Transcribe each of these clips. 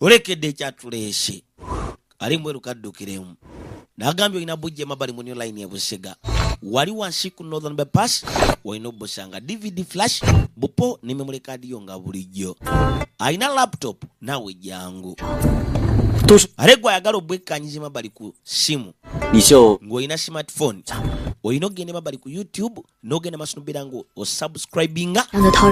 olekedde ekyatuleese ali mbweru kaddukiremu n'agambye olina bujje mabali mu new line ebusega wali wansi ku northern bypass walina obusanga DVD flash bupo ne memory card yo nga bulijjo alina laptop nawe jangu alegwa ayagala obwekkanyiza mabali ku simu ng'olina smartphone olina okgenda mabali ku YouTube n'ogenda masunubira ngo osubscribinga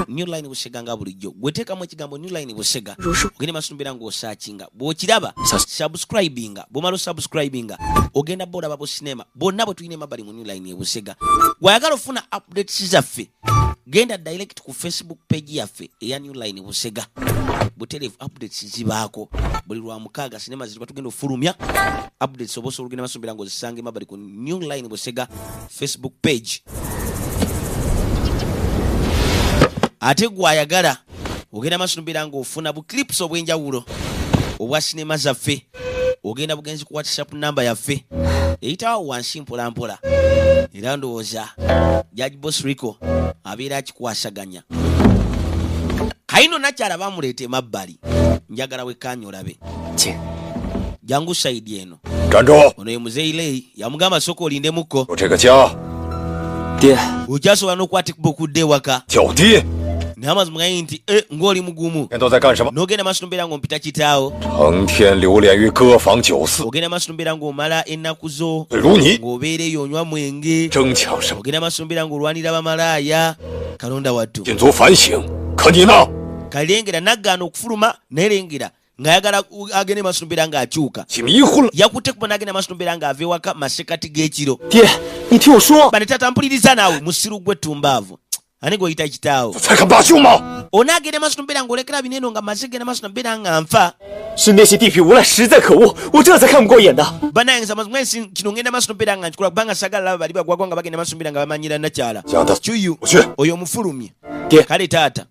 new line busega nga bulijjo gweteekamu ekigambo new line busega ogenda masunubira ngo osaakinga bw'okiraba subscribinga bw'omala osubscribinga ogenda boolaba bu sinema bonna bwe tulina mabali mu new line ebusega gwayagala ofuna updates zaffe genda direct ku Facebook page yaffe eya new line busega buterevu updates zibaako buli lwa mukaaga sinema ziri batugenda ofulumya updates obosobola ogenda masunubira ngo zisange mabali ku new line busega Facebook page ate gwayagala ogenda masunubira ngo ofuna bu clips obwenjawulo obwa sinema zaffe ogenda bugenzi ku WhatsApp number yaffe eyitawo wansi mpolampola era ndowooza Judge Boss Rico abeera akikwasaganya kaino nakyala bamuleeta emabbali njagala wekkaanya olabe jangu saidi eno ono ye muzeeyi Lei yamugamba sooka olindemukko okyasobola n'okwatikba okudda ewaka n'amazima gayi nti ng'oli mugumu n'ogenda masunubira ng'ompita kitaawo ogenda masunubira ng'omala ennaku zo ng'obeera eyo onywa mwenge ogenda masunubira ng'olwanira bamalaaya kalonda wattu kalengera naggaana okufuluma nerengera ng'ayagala agende masunubira ng'akyuka yakutte kuba n'agenda masunubira ng'ava ewaka masekati g'ekiro bane tata mpuliriza naawe musiru gw'ettumbaavu ani goyita kitaawo onaagenda masunubira ng'olekera bineno nga maze genda masunubira nga nfa banayinza mazimwensi kino ngenda masunubira nga nkikola kubanga sagala laba bali bagwagwa nga bagenda masunubira nga bamanyira nakyala kyuyu oyo omufulumye kale taata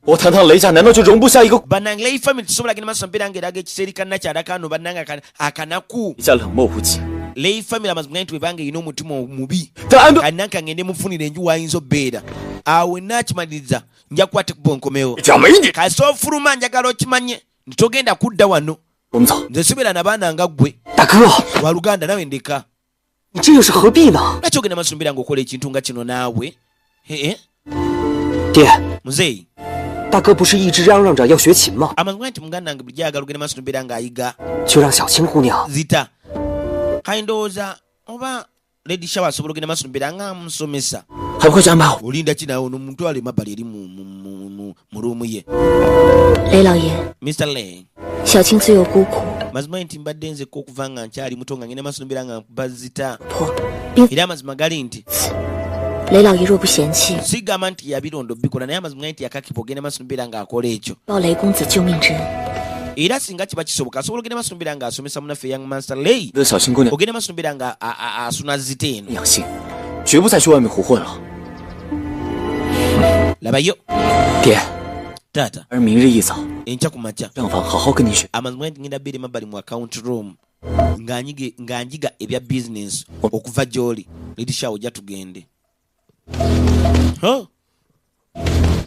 banange Lei family tusobola genda masunubira nga eraga ekiseeri ka nakyala kano bannanga akanaku Lei family amazima nti webanga erina omutima omubi kananka ngende mufunira enju wayinza obbeera awe nakimaliriza nja kukwate kuba onkomewo kasi ofuluma njagala okimanye ntitogenda kudda wano nze sibeera nabaana nga ggwe waluganda nawe ndeka lwaki ogenda masunubira ng'okola ekintu nga kino naawe muzeeyi amazima nti muganda nange bulijjo ayagala ogenda masunubira ng'ayiga zita kale ndowooza oba Lady Shawa asobola ogenda masunubira nga musomesa olinda kinawo nomutwale emabbali eri mu ruumu ye Mr. Lei mazima nti mbadde nzekko okuva nga nkyali muto nga ngenda masunubira nga bazita era amazima gali nti sigamba nti yabirondo bikola naye amazima nti yakakipa ogenda masunubira nga akola ekyo era singa kiba kisoboka asobola ogenda masunubira nga asomesa munaffe young Master Lei ogenda masunubira nga asuna zita eno labayo taata enkya ku makya amazima nti ngenda bbeera emabbali mu account room ng'anyiga ebya business okuva gy'oli Lady Shaw ojja tugende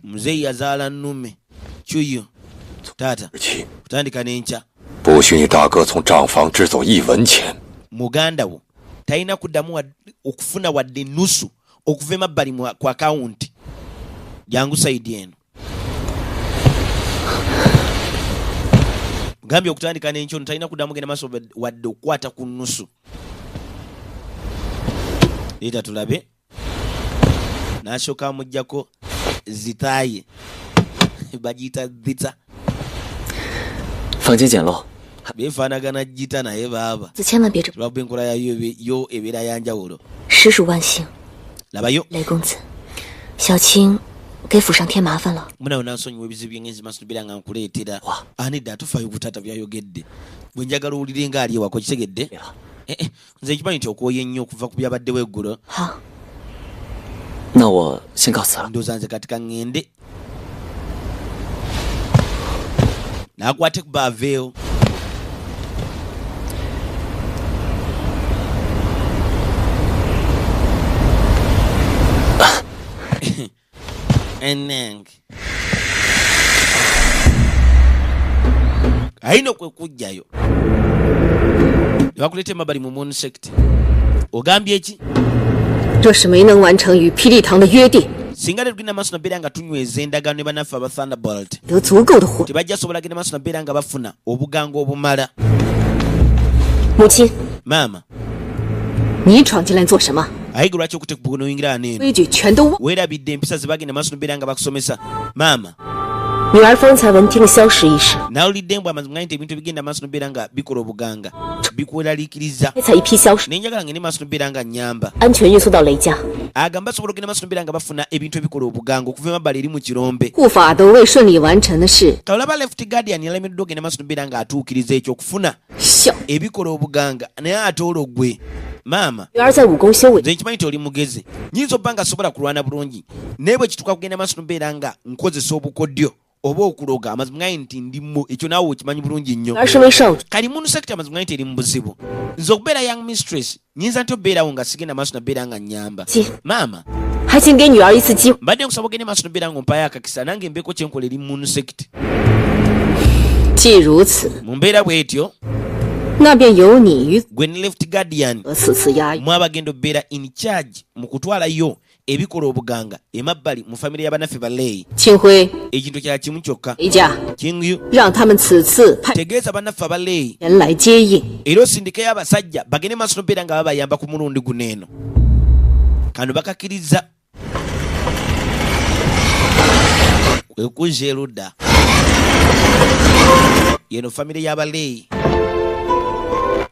muzeeyi yazaala nnume kyuyo taata kutandika n'enkya muganda wo talina kuddamu okufuna wadde ennusu okuva emabbali ku akawunti jangu saidi eno gambye okutandika n'enkya ono talina kuddamu genda maaso wadde okukwata ku nnusu leeta tulabe n'asooka amuggyako zitaaye bagiyita zita beefaanagana jita naye baaba lwabba enkola yayo yo ebeera yanjawulo labayo munawe nansonyiwa ebizibu byengenzi masunubira nga nkuleetera anidda atufayo butata byayogedde bwe njagala owulire nga ali ewako kitegedde nze ekimanyi nti okwoya ennyo okuva ku byabaddewo eggulo ndowooza nze kati kaŋŋende n'akwate kuba aveewo enenge ayina okwekujjayo bakuleta emabali mu moon sect ogambye eki 若是没能完成与霹雳堂的约定， singa tetugenda maaso nabeera nga tunyweza endagaano ne bannaffe aba Thunderbolt 有足够的火。 tebajja sobola genda maaso nabeera nga bafuna obuganga obumala 母亲， maama 你闯进来做什么？ ayiga lwaki okutekbuga noyingira aneeno 规矩全都忘。 weerabidde empisa ze bagenda maaso nabeera nga bakusomesa maama 女儿方才闻听消失一事， nawulidde mbw amazima nti ebintu ebigenda maaso nabeera nga bikola obuganga bikweraliikiriza 这才一批消失， nenjagala ngende maaso nabeera nga nyamba 安全运送到雷家。 agamba basobola okugenda maaso nabeera nga bafuna ebintu ebikola obuganga okuva emabbali eri mu kirombe 护法都未顺利完成的事， kalaba left guardian yalemeddwa ogenda maaso nabeera nga atuukiriza ekyo okufuna 笑。 ebikola obuganga naye ate olwo gwe maama 女儿在武功修为， nze nkimanyi ti oli mugezi nyinza obba nga sobola kulwana bulungi naye bwe kituuka kugenda maaso nabeera nga nkozesa obukodyo oba okuloga amazima gaye nti ndimmo ekyo naawe okimanyi bulungi nnyo 女儿身为少主， kali munu sekita amazima gaye nti eri mu buzibu nze okubeera young mistress nyinza nti obeerawo nga sigenda maaso nabeera nga nyamba 亲， maama 还请给女儿一次机会。 mbadde nkusaba ogende maaso nabeera nga ompayo akakisa nange mbeeko kyenkola eri munu sekiti 既如此， mu mbeera bw'etyo 那便由你与 gwe ne left guardian 我此次押运。 mwabagenda obeera in charge mu kutwalayo ebikola obuganga emabbali mu famire y'abannaffe ba leeyi 清辉， ekintu kya kimu kyokka 雷家， kinguyu 让他们此次派 tegeeza bannaffe aba leeyi 人来接应。 era osindikeyo abasajja bagende maaso nobeera nga babayamba ku mulundi guno eno kano bakakkiriza kwekuzza erudda yeno famire y'abaleeyi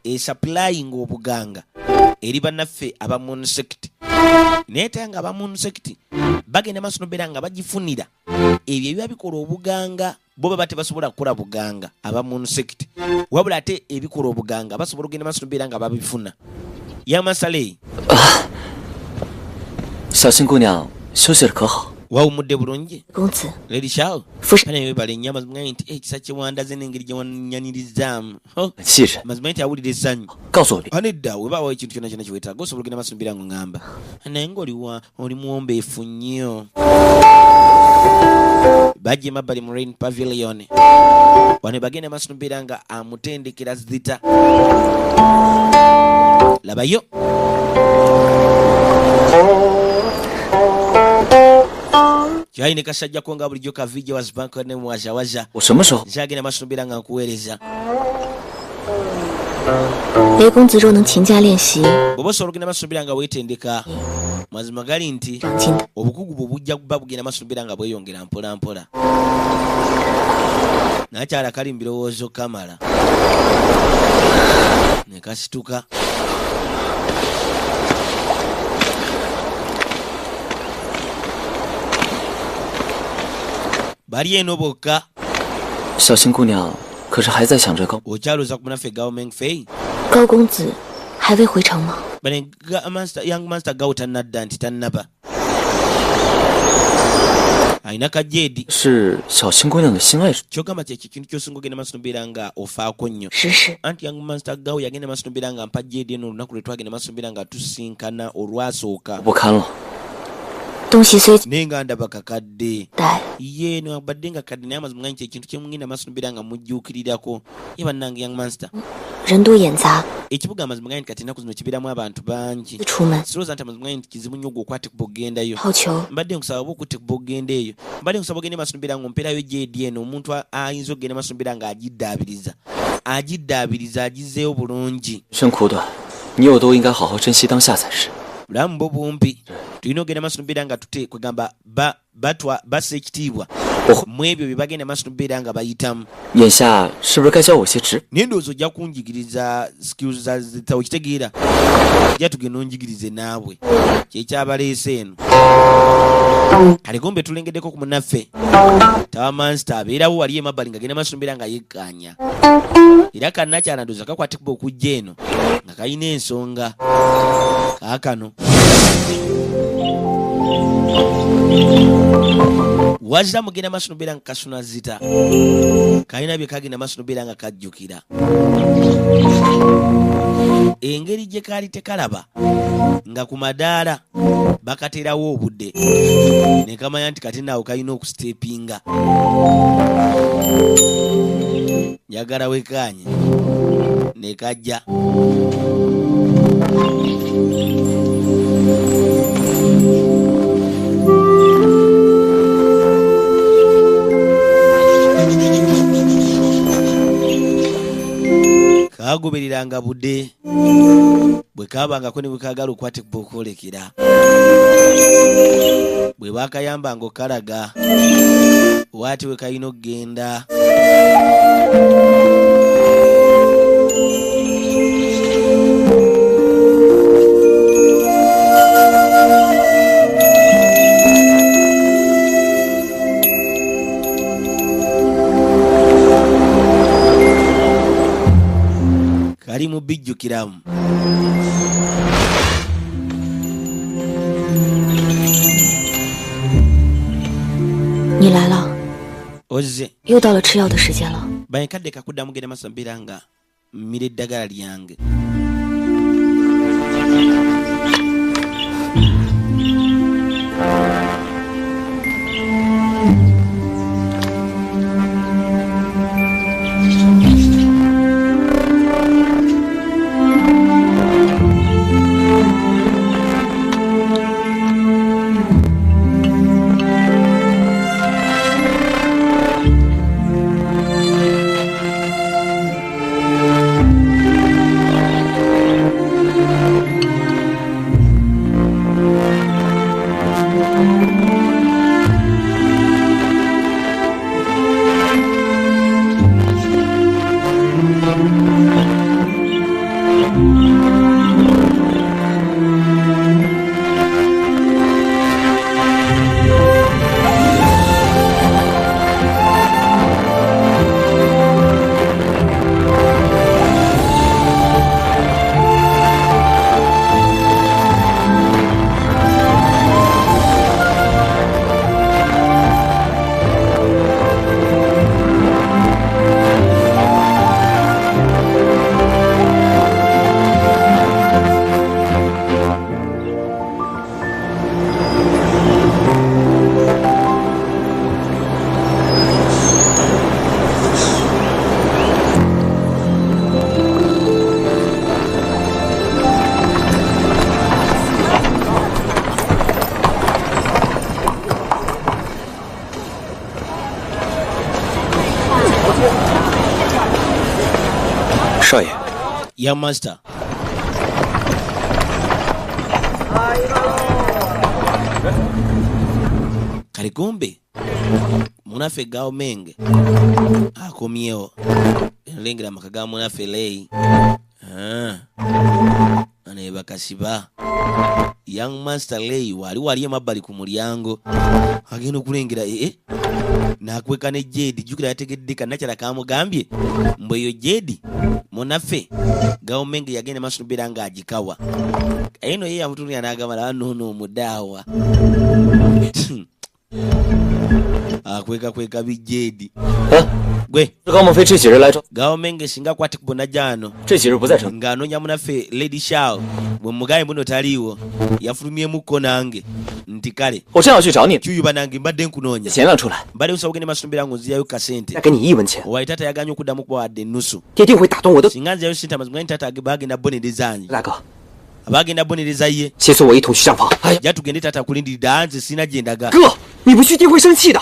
esaplayinga obuganga eri bannaffe aba moon sect naye te nga aba moon sect bagenda maaso nobeera nga bagifunira ebyo ebiba bikola obuganga bo baba tebasobola kukola buganga aba moon sect wabula ate ebikola obuganga basobola okugenda maaso nobeera nga babifuna yamasaleeyi 小新姑娘休息的可好？ wawumudde bulungi 公子， lady shaw 服侍 kale webala ennyo amazima nti ekisa kyewandaze n'engeri gye wanyanirizaamu 很细致， amazima nti awulira essanyu 告诉我别。 anedda webaawo ekintu kyonna kyonna kiwetaaga osobola ogenda maaso nobeera nga ŋŋamba naye ngaoliwa oli muwombeefu nnyo bajja emabbali mu rain pavilion wano bagenda maaso nobeera nga amutendekera zita labayo kyalina kasajjako nga bulijjo kavijja wazibanka ne mwazawaza 我什么时候？ nkyagenda maaso nobeera nga nkuweereza 雷公子若能勤加练习， bw'oba osobola ogenda maaso nobeera nga weetendeka mazima gali nti 长进的。 obukugu bwe bujja kuba bugenda maaso nobeera nga bweyongera mpola mpola nakyala kali mu birowoozo kamala ne kasituka bali eno bokka 小新姑娘可是还在想着高？ okyalooza ku munaffe gawo mengfei 高公子还未回城吗？ bane young master gawo tannadda nti tannaba alina kajeedi 是小新姑娘的心爱之。 kyogamba kyeki kintu kyosinga ogenda maaso nobeera nga ofaako nnyo 实是 anti young master gawo yagenda maaso nobeera nga mpa jeedi eno olunaku lwe twagenda maaso nobeera nga tusinkana olwasooka 不堪了， 东西虽 naye nga ndaba kakadde 呆， ye newabadde nga kadde naye amazima ganyi kyekintu kyemugenda maaso nobeera nga mujjuukirirako ye bannange young master 人多眼杂， ekibuga amazima ganyi kati ennaku zino kibeeramu abantu bangi 自出门 sirowooza nti amazima ganyi nti kizibu nnyo gwe okwate kuba ogendayo 好球， mbadde nkusaba oba okutte kuba ogenda eyo mbadde nkusaba ogende maaso nobeera nga ompeerayo jeedi eno omuntu ayinza okugenda maaso nobeera nga agiddaabiriza agizeeyo bulungi 生苦短，你我都应该好好珍惜当下才是。 bulamu bwo bumpi tulina ogenda maaso nobeera nga kwegamba bassa ekitiibwa mu ebyo bye bagenda maaso nobeera nga bayitamu 眼下是不是该教我些直？ naye ndowooza ojja kunjigiriza skills za zita okitegeera ja tugenda onjigirize naabwe kyekyabaleese eno kale gombe tulengeddeko ku munaffe tawa mansta abeerawo wali emabbali nga genda maaso nobeera nga yekkaanya era kannakyala ndowooza kakwatikuba okujja eno nga kalina ensonga kaakano wazira mugenda maaso nobeera nga kasuna zita kalina bye kagenda maaso nobeera nga kajjukira engeri gye kaali tekalaba nga ku madaala bakaterawo obudde ne kamanya nti kati naawe kalina okusiteepinga njagala wekanye nekajja kagoberiranga budde bwe kabangako ne bwekagala okwate kubokolekera bwe bakayambanga okalaga waati we kalina okgenda kali mu bijjukiramu你来了， ozze 又到了吃药的时间了。 bankadde kakuddamu genda masambira nga mmira eddagala lyange ya master kali kumbe munaffe Gao Meng akomyewo nlengera maka ga munaffe Lei ane bakasiba young master Lei wali emabbali ku mulyango agenda okulengera nakweka ne Jedi jukira yategedde kanakyala kamugambye mbwe yo Jedi munaffe Gao Meng yagenda maaso n'obeera ng'agikawa eno ye yamutunira n'agamba nono omudaawa akweka bijedi gwe 高梦飞这几日来找， Gao Meng singa kwati kubona jano 这几日不在城， ng'anoonya munaffe Lady Shao bwe mugaye muno taliiwo yafulumyemukko nange nti kale 我正要去找你， kyuyuba nange mbadde nkunoonya 钱亮出来， mbadde nsaba ogende maaso n'obeera ng'onziyayo kasente 再给你1文钱， owaye taata yaganya okuddamu kubawadde ennusu 爹定会打断我的。 singa nziyayo sente amazima taata bagenda bonereza nje 大哥， abagenda bonereza ye 且随我一同去账房。哎呀， jja tugende taata akulindiridde nze sina gye ndaga 哥，你不去爹会生气的。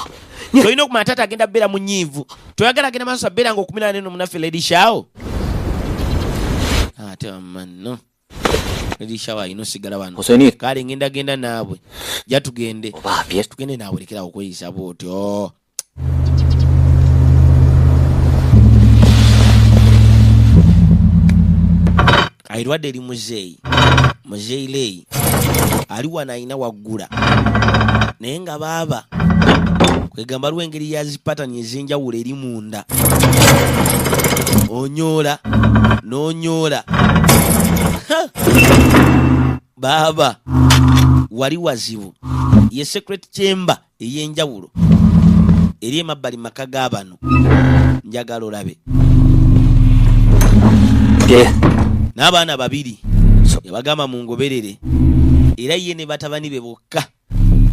你 tolina okumanya taata agenda beera munyiivu toyagala agenda maaso abeera ng'okumira neno munaffe Lady Shao ate wamano Lady Shao alina osigala wano 我随你， kale ngenda naabwe jja tugende 我爸别 tugende naabwe lekerawo okweyisa bwotyo airwadde eri muzeeyi Lei ali wano alina waggula naye nga baaba kwegamba lw'engeri ya zipatani ez'enjawulo eri munda onyoola n'onyoola baaba wali wazibu ye secret chamber ey'enjawulo eri emabbali maka g'abano njagala olabe 爹， n'abaana babiri yabagamba mungoberere era ye ne batabani be bokka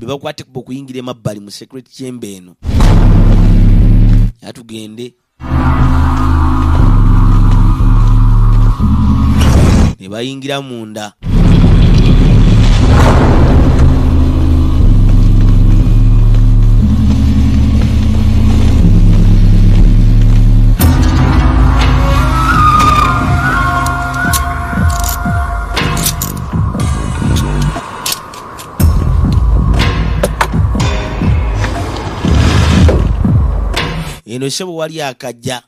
be bakwate kuba okuyingira emabbali mu secret chamber eno yatugende ne bayingira munda. Eno ssebo wali akajja.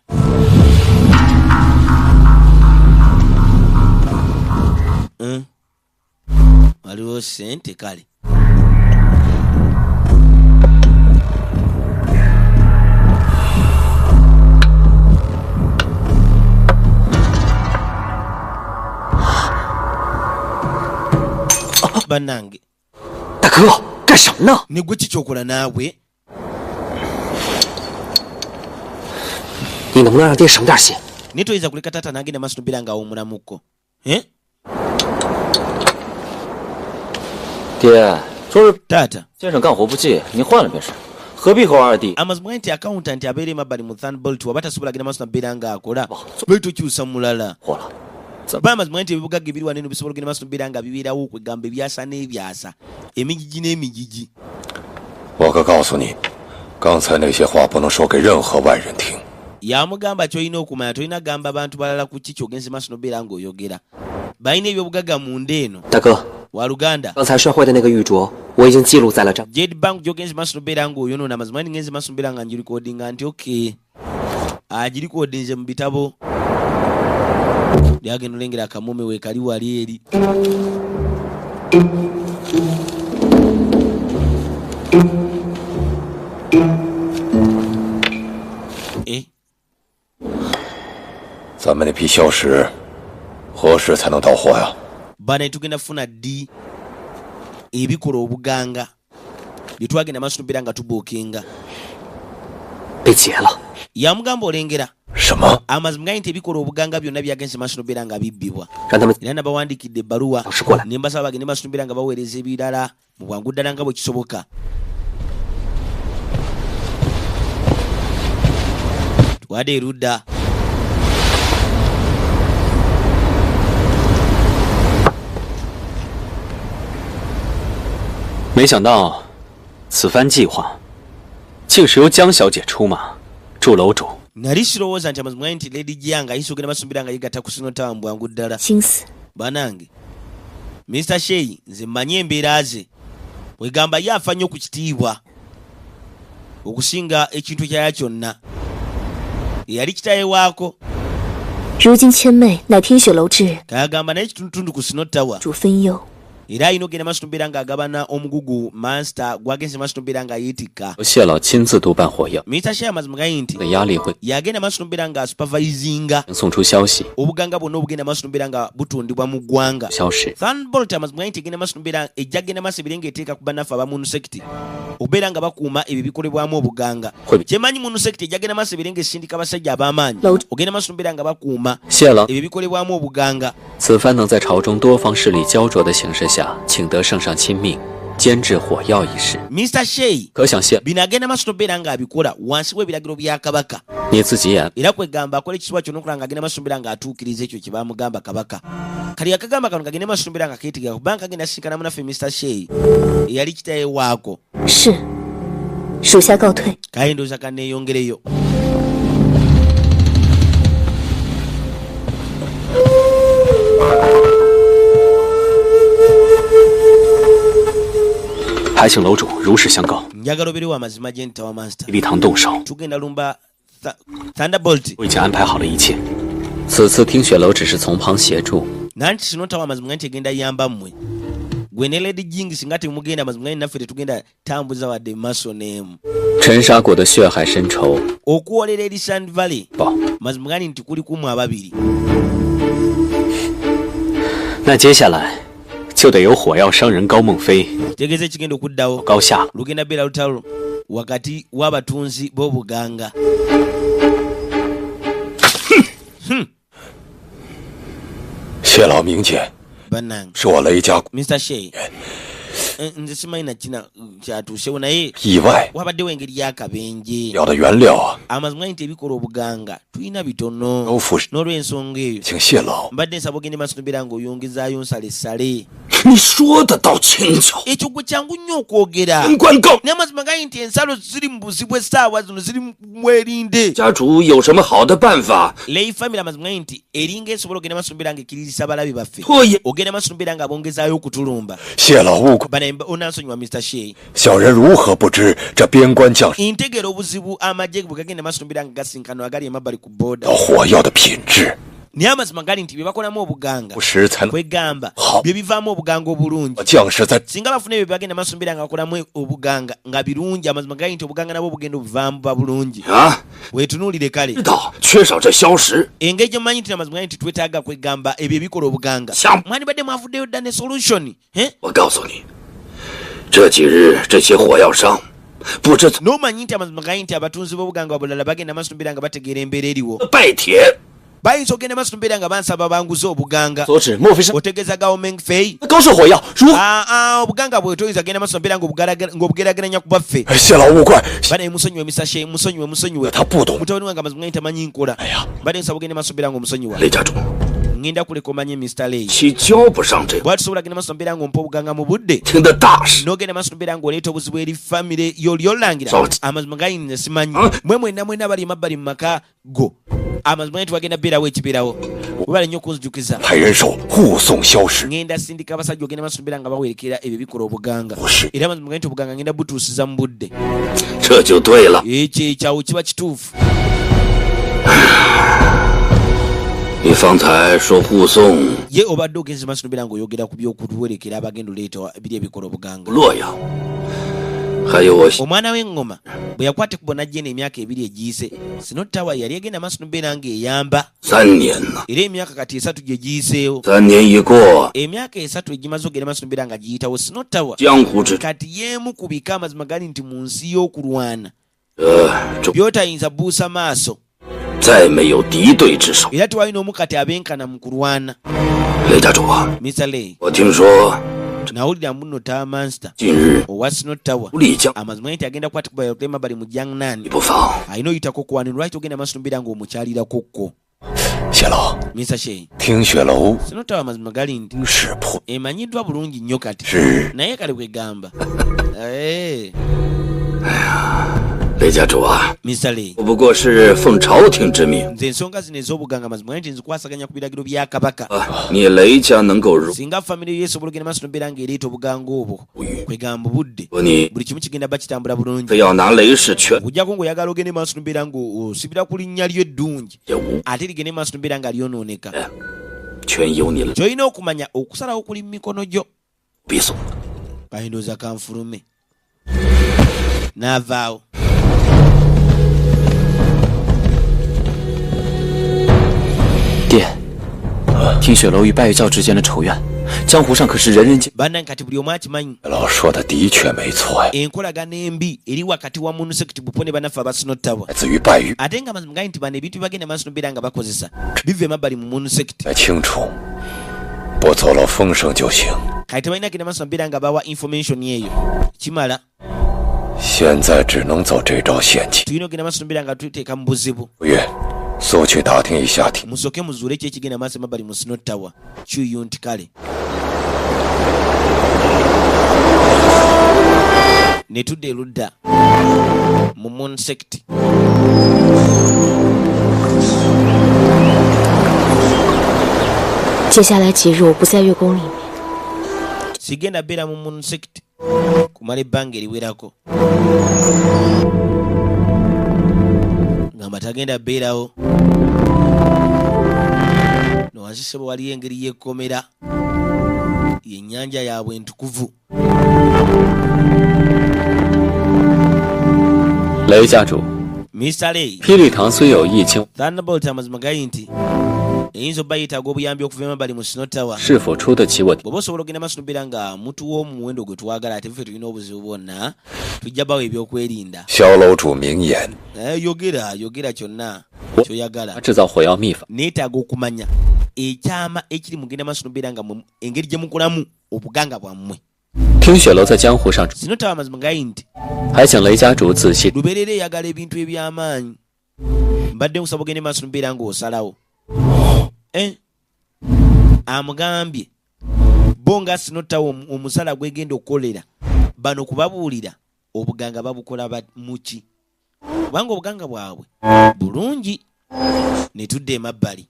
Waliwo sente kale. Bannange. 大哥，干什么呢？ Ne gwe kikyokola naawe? 你能不能让爹省点心？ Naye toyinza kuleka taata n'agenda maaso n'obeera ng'awummulamuko. 爹，说是 Taata 先生干活不济，您换了便是，何必和我二弟？ amazima nti accountant abeera emabbali mu Thunderbolt waba tasobola agenda maaso n'obeera ng'akola. Lwaki tokyusa mulala? 火了， Ba amazima nti ebibugagga ebiri wano eno bisobola ogenda maaso n'obeera nga bibeerawo kwegamba ebyasa n'ebyasa, emigigi n'emigigi. 我可告诉你，刚才那些话不能说给任何外人听。 Yamugamba kyolina okumanya, tolina gamba bantu balala ku ki ky'ogenze maaso n'obeera ng'oyogera. Balina ebyobugagga munda eno. 大哥， Waluganda 刚才摔坏的那个玉镯，我已经记录在了账。 Jade Bank gy'ogenze maaso n'obeera ng'oyonoona, amazima nti ngenze maaso n'obeera nga ngirikodinga nti okay. Agirikodinze mu bitabo. Lyagenda olengera akamume we kali wali eri. Eh? 咱们那批硝石何时才能到货呀？ Bana tugenda funa ddi ebikola obuganga bye twagenda maaso n'obeera nga tubookinga. 被劫了。 Yamugamba olengera 什么？ amazima gali nti ebikola obuganga byonna byagenze maaso n'obeera nga bibbibwa. 让他们 Era nabawandiikidde ebbaluwa 老师过来。 ne mbasaba bagende maaso n'obeera nga baweereza ebirala mu bwangu ddala nga bwe kisoboka. Twadde erudda. 没想到，此番计划竟是由江小姐出马，助楼主。 Nali sirowooza nti amazima gali nti Lady Jiang ayinza ogenda maaso n'obeera nga yegatta ku Sino Tower mu bwangu ddala. 心思 Banange, Mr. Shei nze mmanyi embeera ze. Wegamba ye afa nnyo ku kitiibwa okusinga ekintu ekyaya kyonna. Eyali kitaye waako 如今千妹乃天雪楼之人， kayagamba naye kitundutundu ku Sino Tower. 主分忧。 Era alina ogenda maaso n'obeera ng'agabana omugugu master gwagenze maaso n'obeera nga yeetikka. 由谢老亲自督办火药， Mr. Shei amazima gali nti 的压力会 yagenda maaso n'obeera nga supervisinga 送出消息， obuganga bwonna obugenda maaso n'obeera nga butundibwa mu ggwanga. 消失。 Thunderbolt amazima gali nti egenda maaso n'obeera ejja genda maaso ebire ng'eteeka ku bannaffe abamu sekiti okubeera nga bakuuma ebyo bikolebwamu obuganga. Kwe- Kyemanyi mu sekiti ejja genda maaso ebire ng'esindika abasajja ab'amaanyi Lord. ogenda maaso n'obeera nga bakuuma 谢了， ebyo bikolebwamu obuganga. 此番能在朝中多方势力焦灼的形势下，请得圣上亲命，监制火药一事， Mr. Shei 可想谢 bino agenda maaso n'obeera ng'abikola wansi w'ebiragiro bya kabaka. 你自己演。 Era kwegamba akola ekisibwa kyonna okulaba ng'agenda maaso n'obeera ng'atuukiriza ekyo kye baamugamba kabaka. Kali akagamba kano kagende maaso n'obeera nga keetigeka kubanga kagenda asinkana munaffe Mr. Shei eyali kitaye waako. 是，属下告退。 Kale ndowooza kanneeyongereyo. "还请楼主如实相告， Njagala obeerewo amazima gye ntawa master. 必必堂动手。 Tugenda lumba Thunderbolt. 我已经安排好了一切。此次听雪楼只是从旁协助， Nanti Sino Tower amazima nti egenda yamba mmwe. Gwe ne Lady Jing singa temugenda amazima naffe tetugenda tambuza wadde maaso n'emu. 沉沙国的血海深仇， Okuwolera eri Sand Valley 报。 mazima gani nti kuli kumu ababiri. 那接下来就得由火药商人高梦飞、 Kitegeeza ekigenda okuddawo 高夏 lugenda beera lutalo wakati w'abatunzi b'obuganga. 谢老明鉴， Bannange, 是我雷家 Mr. Shei nze simanyi na kina kyatuusewo naye 意外 wabaddewo engeri y'akabenje 要的原料啊， amazima nti ebikola obuganga tulina bitono 都付是 n'olw'ensonga eyo 请谢老。 mbadde nsaba ogende maaso nobeera ng'oyongezaayo nsale 你说的倒轻巧， ekyo gwe kyangu nnyo okwogera 门关告 naye amazima gali nti ensalo ziri mu buzibu essaawa zino ziri mwerinde 家主有什么好的办法？ leyi family amazima gali nti eringa esobola ogenda maaso nobeera ng'ekirizisa abalabi baffe 拖延 ogenda maaso nobeera nga bongezaayo okutulumba 谢老误会， bana onansonyiwa Mr. Shea 小人如何不知这边关将士 ntegeera obuzibu amagye bwe gagenda maaso nobeera nga gasinkano agali emabbali ku booda 要火药的品质， naye amazima gali nti bye bakolamu obuganga 不时才能 kwegamba Ha. bye bivaamu obuganga obulungi 将士在 singa bafuna ebyo bagenda maaso nobeera nga bakolamu obuganga nga birungi amazima gali nti obuganga nabwo bugenda obuvaamu ba bulungi 啊， wetunuulire kale 知道缺少这硝石， engeri gye mumanyi nti amazima gali nti twetaaga kwegamba ebyo ebikola obuganga Sham. mwandibadde mwavuddeyo dda ne solution eh? 我告诉你，这几日这些火药商不知从 n'omanyi nti amazima gali nti abatunzi b'obuganga obulala bagenda maaso nobeera nga bategeera embeera eriwo 拜帖， bayinza ogenda maaso nobeera nga bansaba banguze obuganga 所指莫非是 otegeeza gawo mengfei 高射火药？如 obuganga bwe toyinza genda maaso nobeera ng'obugerageranya ku baffe 谢老勿怪， bane musonyiwe misashe musonyiwe 他不懂。 mutabani wange amazima gali tamanyi nkola bade nsaba ogenda maaso nobeera ng'omusonyiwa 雷家主， ngenda kuleka omanye Mr. Lay 其交不上这个， bwati tusobola genda maaso nobeera ng'ompa obuganga mu budde 听的大事， n'ogenda maaso nobeera ng'oleeta obuzibu eri famire yoli olangira Sorry. amazima gali nze simanyi Huh? mwe mwenna abali emabbali mu maka go amazima gali twagenda beerawo ekibeerawo webale nnyo okunzijukiza 派人手护送消失， ngenda sindika abasajja ogenda maaso nobeera nga bawerekera ebyo bikola obuganga 不是 era amazima gali nti obuganga ngenda butuusiza mu budde 这就对了。 ekyo ekyawo kiba kituufu 你方才说护送 ye obadde ogenze maaso nobeera ng'oyogera ku by'okuwerekera abagenda oleeta biri ebikola obuganga 洛阳，还有我 omwana w'eŋŋoma bwe yakwata ekkubo n'ajja n'emyaka ebiri egiyise sinotawa yali egenda maaso nobeera ng'eyamba 3年了， era emyaka kati 3 gye giyiseewo 3年一过， emyaka 3 egimaze ogenda maaso nobeera nga giyitawo sinotawa 江湖之， kati yeemu ku bika amazima gali nti mu nsi y'okulwana 这 by'otayinza buusa maaso 再没有敌对之手。 era tewali n'omu kati abenkana mu kulwana 雷家主啊， Mr. Lay 我听说 nawulira muno taamansita 近日 owa sinotawa 吴丽江 amazima nti agenda kukwata kuba yakulema bali mu jangnan 你不妨 alina oyitako kwani lwaki ogenda maaso nobeera ng'omukyalirako kko 谢老， Mr. Shea 听雪楼 sinotawa amazima gali nti 识破 emanyiddwa bulungi nnyo kati 是 naye kale kwegamba 雷家主啊， Mr. Lay 我不过是奉朝廷之命 nze ensonga zino ez'obuganga amazima nti nzikwasaganya ku biragiro bya kabaka 啊，你雷家能够如 singa famire yesobola ogenda maaso nobeera ng'ereeta obuganga obwo kwegamba budde 果你 buli kimu kigenda bakitambula bulungi 非要拿雷氏全 okujjako ng'oyagala ogende maaso nobeera ng'osibira ku linnya lyo eddungi 也无， ate ligende maaso nobeera nga lyonooneka 全由你了， ky'olina okumanya okusalawo kuli mu mikono gyo 必送。 kayindooza kanfulume n'avaawo 爹，听雪楼与拜月教之间的仇怨，江湖上可是人人皆 bannange kati buli omu akimanyi 老说的的确没错呀， enkolagana embi eri wakati wa munusekiti bupo ne bannaffe abasinotawa 来自于拜玉， ate nga mazima gali nti bano ebintu bibagenda maaso nobeera nga bakozesa biva emabbali mu munusekiti 再清楚，不走漏风声就行。 kati tebalina genda maaso nobeera nga bawa information eyo kimala 现在只能走这招险棋。 tulina ogenda maaso nobeera nga tuteeka mu buzibu 不月，速去打听一下听。 musooke muzuule ki ekigenda maaso emabbali mu sinotawa kyuyu nti kale ne tudda erudda mu munusekiti 接下来几日我不在月宫里面， sigenda beera mu munusekiti kumala ebbanga eriwerako ngamba tagenda beerawo nowazise bwe waliyo engeri y'ekkomera yennyanja yaabwe entukuvu 雷家主， Mr. Lay 霹雳堂虽有义清， Thunderbolt amazima gali nti eyinza obba yeetaaga obuyambi okuva emabbali mu sinotawa 是否出得起我？ bw'oba osobola ogenda maaso nobeera nga mutuwa omuwendo gwe twagala ate ffe tulina obuzibu bwonna tujja bawo ebyokwerinda 萧楼主明言， yogera kyonna kyoyagala 制造火药秘法， neetaaga okumanya ekyama ekiri mugenda maaso nobeera nga engeri gye mukolamu obuganga bwammwe 听雪楼在江湖上 Sinotawa amazima gayi nti 还请雷家主仔细 lubeerera eyagala ebintu eby'amaanyi mbadde nkusaba ogende maaso nubeera ng'osalawo amugambye bo nga Sinotawa omusala gwegenda okukolera bano kubabuulira obuganga babukola muki kubanga obuganga bwabwe bulungi. Ne tudde emabbali.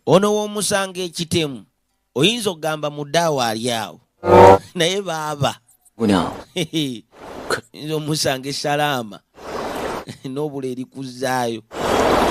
Ono w'omusanga ekitemu oyinza okugamba muddaawo ali awo naye baaba omusanga esalaama n'obula erikuzzaayo.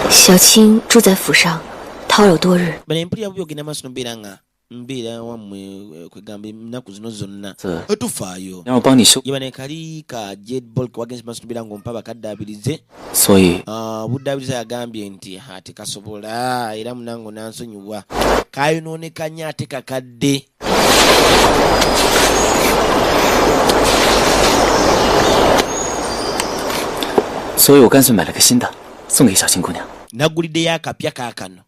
小青住在府上，叨扰多日。 bano empulira bubi ogenda maaso nobeera nga mbeera wammwe kwegamba ennaku zino zonna tufaayo. 让我帮你修， ye bano ekali ka jetbol kewagenze maaso nobeera ng'ompa bakaddaabirize. 所以 buddaabiriza yagambye nti tekasobola era munango nansonyiwa kayonooneka nnyo ate kakadde. 所以我干脆买了个新的，送给小青姑娘。 nagguliddeyo akapya kaakano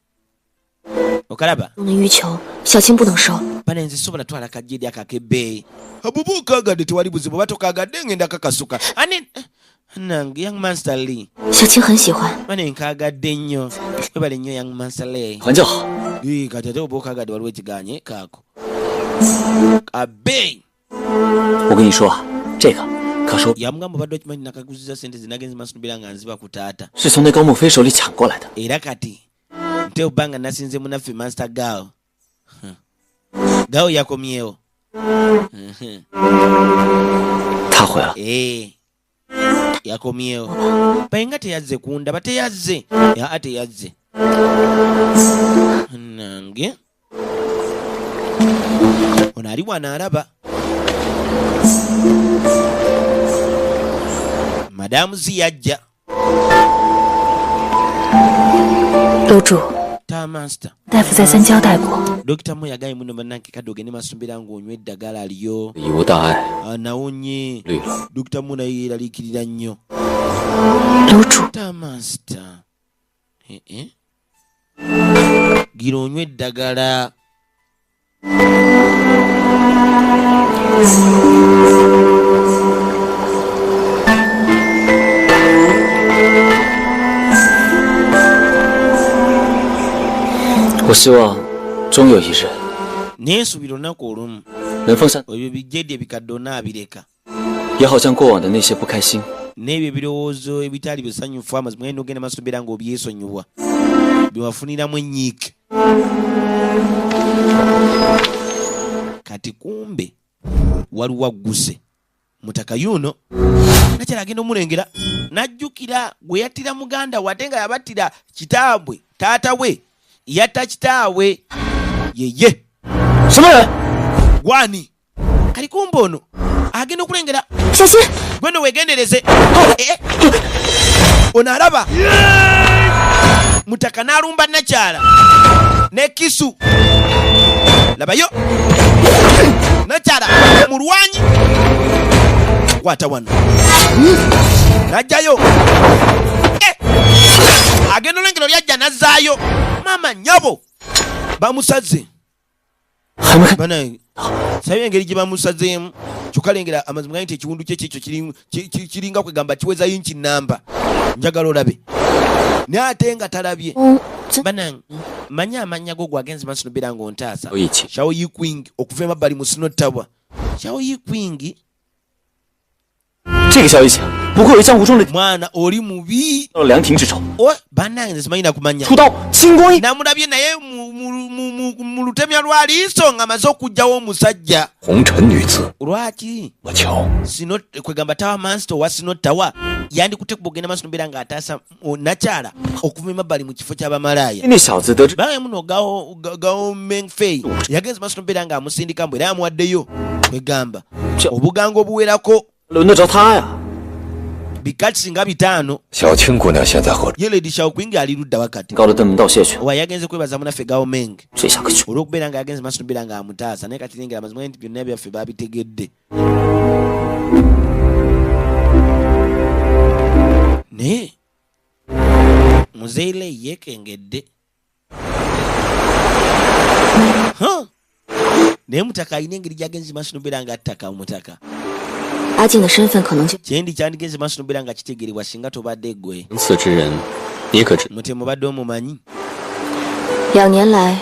okalaba 用的欲求，小青不能收。 bana nze sobola twala kajjedi akakebbeeyi abuba okaagadde tewali buzibu oba tokaagadde ngenda kakasuka ane nange young master lee 小青很喜欢。 bana nkaagadde nnyo webale nnyo young master lee 还就好。 kati ate oba okaagadde waliwo ekiganye kaako kabbeeyi 我跟你说啊，这个可是 yamugamba obadde okimanyi nakaguziza sente zinagenze maaso nobeera nga nziba ku taata 是从那高木飞手里抢过来的。 era kati nte obba nga nasinze munaffe master gao gao yakomyewo 他回来了， yakomyewo bayenga teyazze kundaba teyazze teyazze nange ono ali wano alaba madamu ziyajja 楼主， ta master 大夫再三交代过， dokita mo yagaye muno bannange kadde ogende maaso nobeera ng'onywa eddagala aliyo 已无大碍， nawonye 绿了。 dokita mo naye yeeraliikirira nnyo 楼主， ta master gira onywa eddagala. 我希望终有一日 naye nsuubira olunaku olumu 能放下， ebyo bijjedde ebikadde onaabireka 也好像过往的那些不开心， n'ebyo ebirowoozo ebitaali bisanyufu amazima genda ogenda maaso nobeera ng'obyesonyiwa byewafuniramu ennyiike. kati kumbe waliwo agguse mutaka yuno nakyala agenda omulengera n'ajjukira gwe yattira muganda we ate nga yabattira kitaabwe taata we yatta kitaawe yeye 什么人？ gwani kali kumbe ono agenda okulengera 小青， gweno wegendereze. ono alaba mutaka n'alumba nakyala n'ekisu labayo nakyala mu lwanyi kwata wano najjayo agenda olengero lyajja nazzaayo maama nyabo bamusaze 还没看， banaye sayo engeri gye bamusazeemu kyokalengera amazima gani nti ekiwundu kye kikyo kiringa kwegamba kiwezayo inki namba njagala olabe naye ate nga talabye 这 banange manyi amannya go gwagenze maaso nobeera ng'ontaasa 有义气。 Shao Yikwing okuva emabbali mu Sinotawa. Shao Yikwing 这个小义气不愧为江湖中的 mwana oli mubi 梁庭之丑， bannange nze simanyi nakumanya 出刀清光一， namulabye naye mu lutemya lwa liiso ng'amaze okugjawo omusajja 红尘女子， lwaki 我瞧 kwegamba tawa mansito owa Sinotawa yandikutte kuba ogenda maaso nobeera ng'ataasa nakyala okuva emabbali mu kifo ky'abamalaaya 那小子得知 banaye muno gao Mengfei yagenze maaso nobeera ng'amusindika mbwe era yamuwaddeyo kwegamba obuganga obuwerako 轮得着他呀？ bikatsi nga 5. 小青姑娘现在何处？ ye Lady Xiaoqing ali ludda wakati 告了登门道谢去， owa yagenze kwebaza munaffe Gao Meng 这下可就 olw'okubeera nga yagenze maaso nobeera nga amutaasa naye kati lengera mazima nti byonna byaffe babitegedde naye muzeile yeekengedde naye mutaka alina engeri gyagenze maaso nobeera nga attaka omutaka 阿静的身份可能就 kyendi kyandigenze maaso nobeera nga kitegeerebwa singa tobadde ggwe 此之人，你可知？ mutemu badde omumanyi 2年来，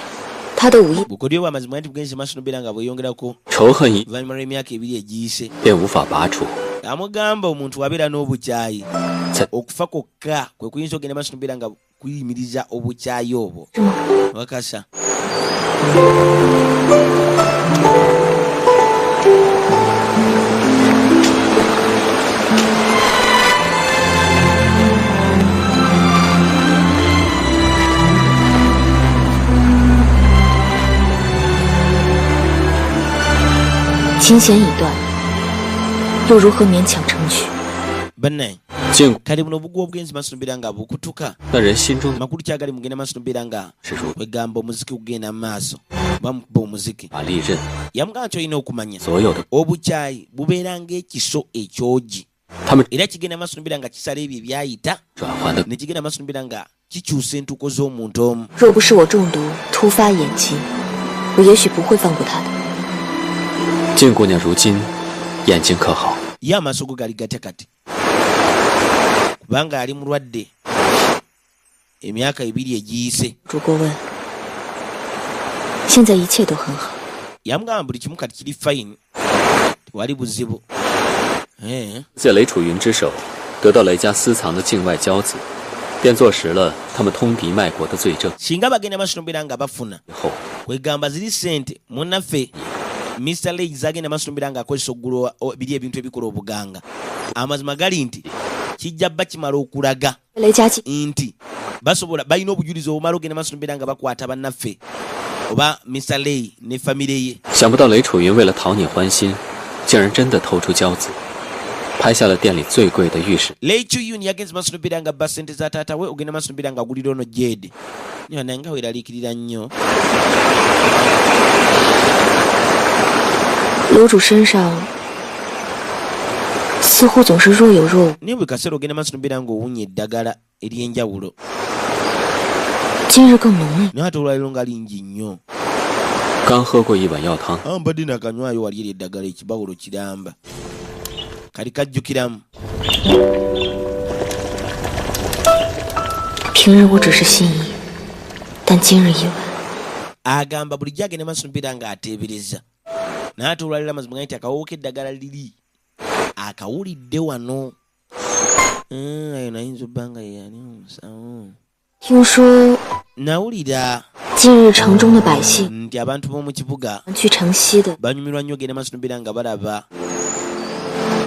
他的武艺 bukodyo bwamazima nti bugenze maaso nobeera nga bweyongerako 仇恨一 oluvannyuma lw'emyaka 2 egiyise 便无法拔除。 amugamba omuntu wabeera n'obukyayi Sa- okufa kwokka kwe kuyinza okgenda maaso nobeera nga kuyimiriza obukyayi obwo wakasa琴弦已断，又如何勉强成曲？ bannaye 见过 kale buno obuguwa obugenzi maaso nobeera nga bukutuka 那人心中 makulu kyagali mugenda maaso nobeera nga 是如 wegamba omuziki kugenda mu maaso bamukuba omuziki 法利刃， yamugamba nti olina okumanya 所有的 obukyayi bubeera ng'ekiso ekyogi 他们 era kigenda maaso nobeera nga kisala ebyo ebyayita 转换的 ne kigenda maaso nobeera nga kikyusa entuuko z'omuntu omu 若不是我中毒突发眼疾，我也许不会放过他的。 静姑娘如今眼睛可好？ ye amaaso go gali gatya kati kubanga ali mulwadde emyaka 2 egiyise 主过问，现在一切都很好。 yamugamba buli kimu kati kiri fayini tewali buzibu 借雷楚云之手得到雷家私藏的境外骄子，便坐实了他们通敌卖国的罪证。 singa bagenda maaso nobeera nga bafuna 以后 kwegamba ziri sente munnaffe Mr. Lay zagenda maaso nobeera nga akozesa oggula biri ebintu ebikola obuganga amazima gali nti kijja bba kimala okulaga 雷佳琪 nti basobola balina obujulizi obumala ogenda maaso nobeera nga bakwata bannaffe oba Mr. Lay ne famire ye 想不到雷楚云为了讨你欢心，竟然真的偷出骄子，拍下了店里最贵的玉石。 Lay Chuyun yagenze maaso nobeera nga bba ssente za taata we ogenda maaso nobeera nga agulira ono Jade naye nga weeraliikirira nnyo 楼主身上似乎总是若有若无， naye buli kaseera ogenda maaso nobeera ng'owunya eddagala ery'enjawulo 今日更浓郁。 naye ate olwaliro nga lingi nnyo 刚喝过一碗药汤， mbadde nakanywayo wali eri eddagala ekibawulo kiramba kali kajjukiramu 平日我只是心意，但今日意外， agamba bulijjo agenda maaso nobeera ng'ateebereza naye ate olwaliro amazima nti akawoowo k'eddagala liri akawulidde wano ayo nayinza obba nga yeyani omusawo 听说 nawulira 近日城中的百姓 nti abantu b'omu kibuga 去城西的 banyumirwa nnyo ogenda maaso nobeera nga balaba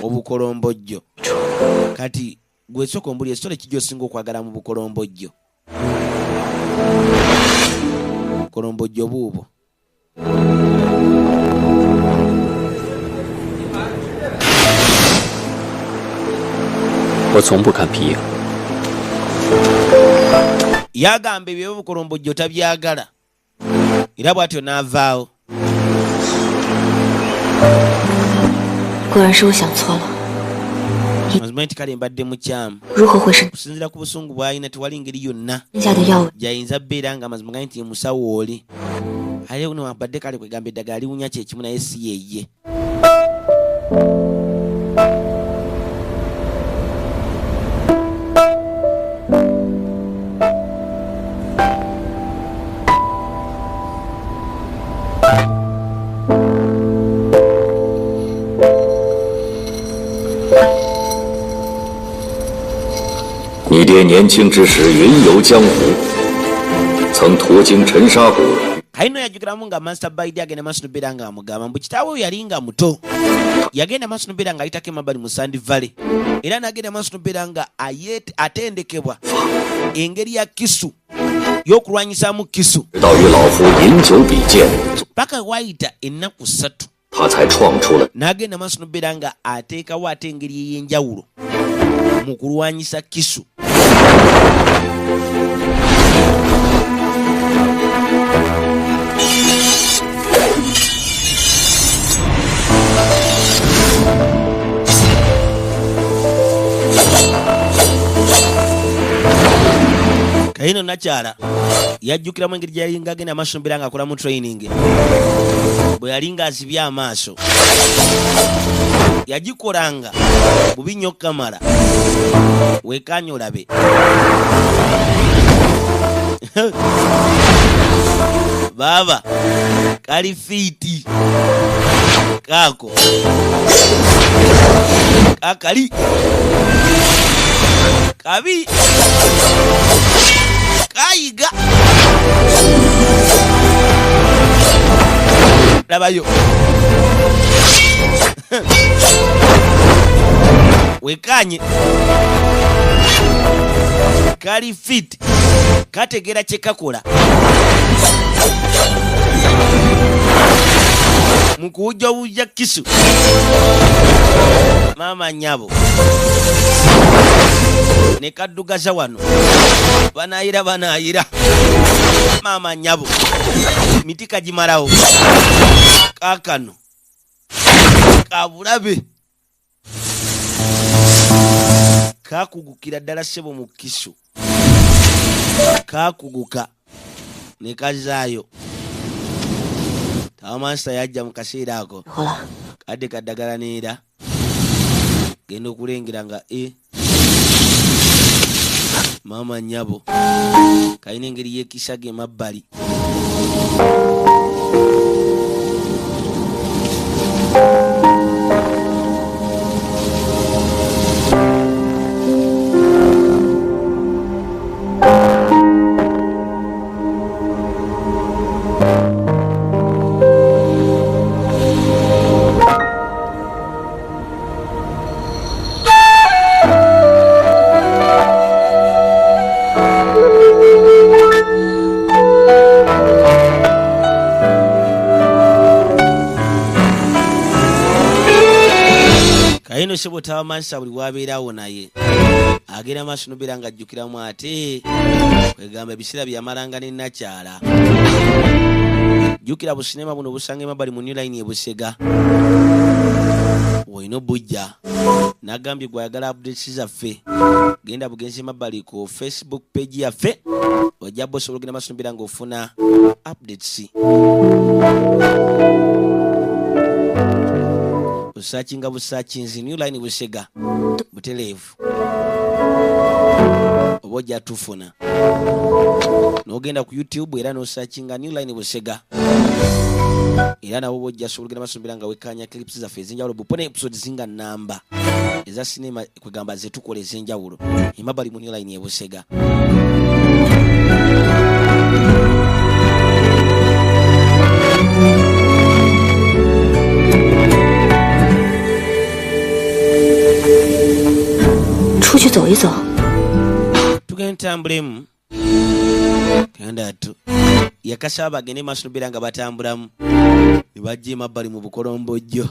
obukolombojjo kati gwe sooka ombuli ekitole kijja osinga okwagala mu bukolombojjo bukolombojjo buubwo 我从不看皮影。 yagamba ebyo bukolombojjo tabyagala era bw'atyo n'avaawo 果然是我想错了。 mazima nti kale mbadde mukyamu 如何会是 okusinziira ku busungu bw'alina tewali ngeri yonna 天下的药物？ gyayinza bbeera nga mazima gai nti musawo oli ate uno abadde kale kwegamba eddagala liwunya kyekimu naye si yeye你爹年轻之时云游江湖，曾途经沉沙谷。 kalino yajjukiramu nga master bide agenda maaso nobeera nga amugamba mbu kitaawe oyo yali nga muto yagenda maaso nobeera nga ayitako emabbali mu Sand Valley era n'agenda maaso nobeera nga atendekebwa engeri ya kisu y'okulwanyisaamu kisu 直到与老夫饮酒比剑， paka wayita ennaku 3 他才创出了 n'agenda maaso nobeera nga ateekawo ate engeri ey'enjawulo mu kulwanyisa Kisu. Kaino Nakyala yajjukiramu engeri gye yalinga agenda amaaso mbeera ng'akola mu training bwe yalinga azibye amaaso yagikolanga bubi nnyo Kamala weekaanya olabe. Baba kali fiiti kaako kakali kabi kayiga labayo wekanye kali fit kategera kyekakola mukuwujjawujja Kisu mama nyabo ne kaddugaza wano banayira mama nyabo mitika gimalawo kakano kabulabe kakugukira ddala ssebo mu Kisu kakuguka ne kazaayo. Tawamansa yajja mu kaseera ako kadde kaddagala neera genda okulengera nga mama nyabo kalina engeri yeekisage mabbali. Kaino sebo Tawamansa buli wabeerawo naye agenda maaso nobeera ng'ajjukiramu ate kwegamba ebiseera byamalanga ne Nakyala. Jjukira businema buno busanga emabbali mu New Line e Busega Waino Bujja n'agambye gwayagala updates zaffe genda bugenzi emabbali ku Facebook page yaffe ojja bosobola ogenda maaso nobeera ng'ofuna updates. Busachinga busachinzi New Line Busega butelevu obojja tufuna n'ogenda ku YouTube era n'osachinga New Line Busega era nawo bojja sobola ogenda maaso nga wekkaanya clips zaffe ez'enjawulo bupone episodes zinga namba eza sinema kwegamba zetukola ez'enjawulo emabbali mu New Line e Busega. Tugentambulemu kanda tu yakasaba bagende maaso nobeera nga batambulamu ne bajja emabbali mu Bukolombojjo.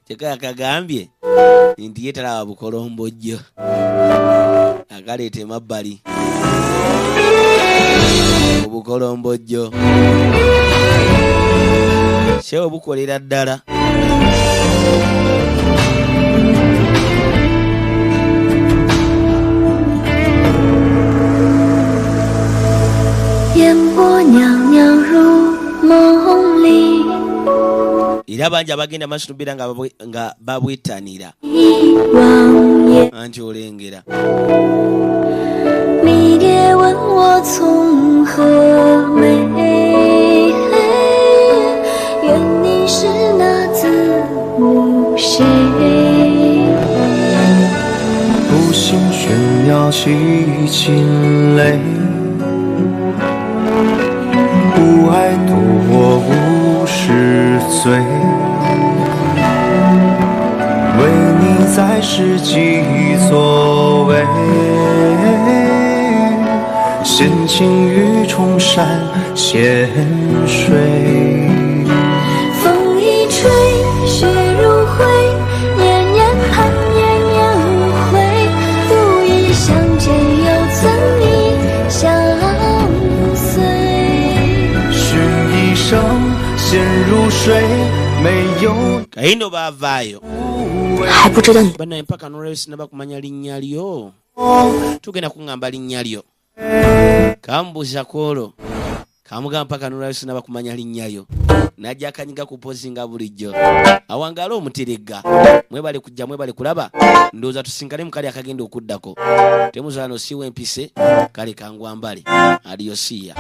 Kyeka yakagambye nti ye talaba Bukolombojjo akaleeta emabbali mu Bukolombojjo kyewe bukolera ddala. Era bangi abagenda maaso nobeera nga babwetanira anti olengera为你在世纪所为，闲情与重山咸水。风一吹，雪如灰，年年盼鸳鸯陷入水，没有 Kaino bavaayo 还不知道你 banaye mpaka n'olwebyo sinaba kumanya linnya lyo tugenda kuŋŋamba linnya lyo kambuuza kwolwo kamugamba mpaka n'olwebyo sinaba kumanya linnya lyo najja akanyiga ku pozi nga bulijjo awangala omuterega mwebale kujja mwebale kulaba ndowooza tusingane mu kali akagenda okuddako temuzaala nosiiwa empise kale kangwambale aliyosiya